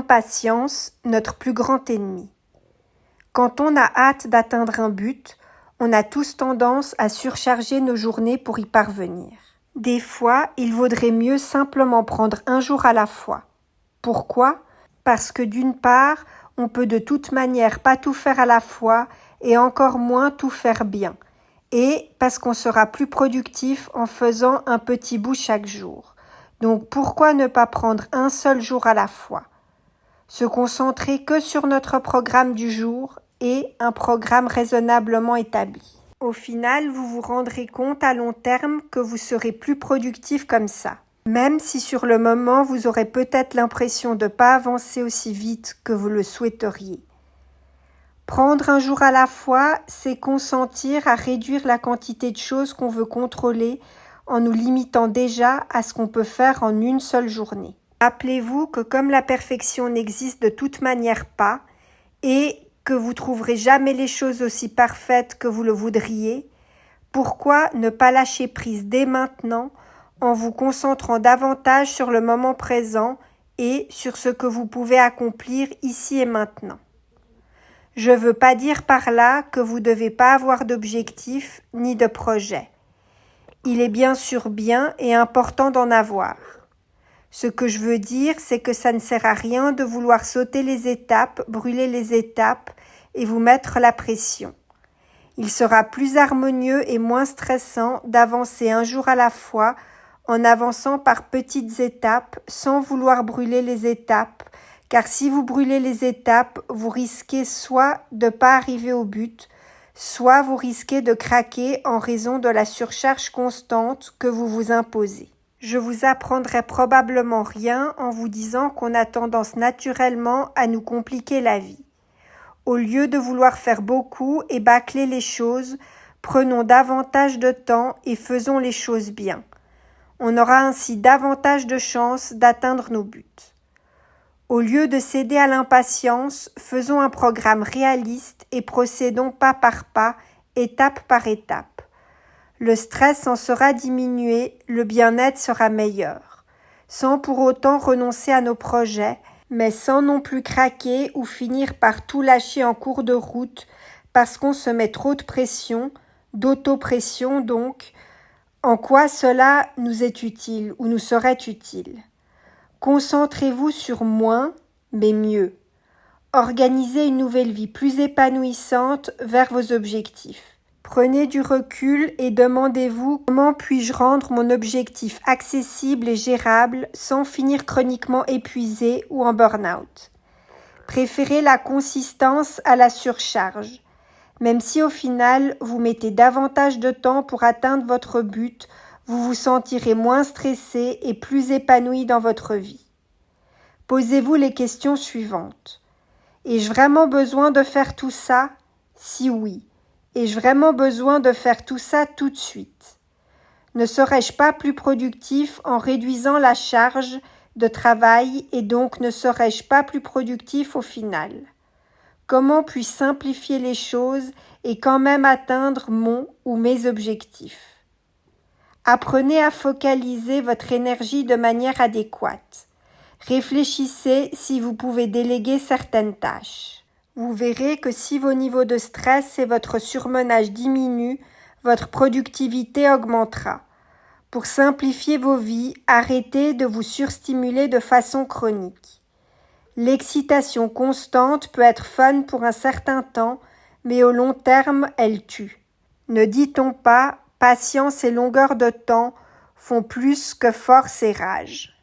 l'impatience, notre plus grand ennemi. Quand on a hâte d'atteindre un but, on a tous tendance à surcharger nos journées pour y parvenir. Des fois, il vaudrait mieux simplement prendre un jour à la fois. Pourquoi ? Parce que d'une part, on peut de toute manière pas tout faire à la fois et encore moins tout faire bien. Et parce qu'on sera plus productif en faisant un petit bout chaque jour. Donc pourquoi ne pas prendre un seul jour à la fois ? Se concentrer que sur notre programme du jour et un programme raisonnablement établi. Au final, vous vous rendrez compte à long terme que vous serez plus productif comme ça. Même si sur le moment, vous aurez peut-être l'impression de ne pas avancer aussi vite que vous le souhaiteriez. Prendre un jour à la fois, c'est consentir à réduire la quantité de choses qu'on veut contrôler en nous limitant déjà à ce qu'on peut faire en une seule journée. Rappelez-vous que comme la perfection n'existe de toute manière pas, et que vous trouverez jamais les choses aussi parfaites que vous le voudriez, pourquoi ne pas lâcher prise dès maintenant en vous concentrant davantage sur le moment présent et sur ce que vous pouvez accomplir ici et maintenant. Je veux pas dire par là que vous devez pas avoir d'objectif ni de projet. Il est bien sûr bien et important d'en avoir. Ce que je veux dire, c'est que ça ne sert à rien de vouloir sauter les étapes, brûler les étapes et vous mettre la pression. Il sera plus harmonieux et moins stressant d'avancer un jour à la fois en avançant par petites étapes sans vouloir brûler les étapes, car si vous brûlez les étapes, vous risquez soit de ne pas arriver au but, soit vous risquez de craquer en raison de la surcharge constante que vous vous imposez. Je vous apprendrai probablement rien en vous disant qu'on a tendance naturellement à nous compliquer la vie. Au lieu de vouloir faire beaucoup et bâcler les choses, prenons davantage de temps et faisons les choses bien. On aura ainsi davantage de chances d'atteindre nos buts. Au lieu de céder à l'impatience, faisons un programme réaliste et procédons pas par pas, étape par étape. Le stress en sera diminué, le bien-être sera meilleur, sans pour autant renoncer à nos projets, mais sans non plus craquer ou finir par tout lâcher en cours de route parce qu'on se met trop de pression, d'autopression donc. En quoi cela nous est utile ou nous serait utile ? Concentrez-vous sur moins, mais mieux. Organisez une nouvelle vie plus épanouissante vers vos objectifs. Prenez du recul et demandez-vous comment puis-je rendre mon objectif accessible et gérable sans finir chroniquement épuisé ou en burn-out. Préférez la consistance à la surcharge. Même si au final vous mettez davantage de temps pour atteindre votre but, vous vous sentirez moins stressé et plus épanoui dans votre vie. Posez-vous les questions suivantes. Ai-je vraiment besoin de faire tout ça ? Si oui. Ai-je vraiment besoin de faire tout ça tout de suite ? Ne serais-je pas plus productif en réduisant la charge de travail et donc ne serais-je pas plus productif au final ? Comment puis-je simplifier les choses et quand même atteindre mon ou mes objectifs ? Apprenez à focaliser votre énergie de manière adéquate. Réfléchissez si vous pouvez déléguer certaines tâches. Vous verrez que si vos niveaux de stress et votre surmenage diminuent, votre productivité augmentera. Pour simplifier vos vies, arrêtez de vous surstimuler de façon chronique. L'excitation constante peut être fun pour un certain temps, mais au long terme, elle tue. Ne dit-on pas « patience et longueur de temps font plus que force et rage ».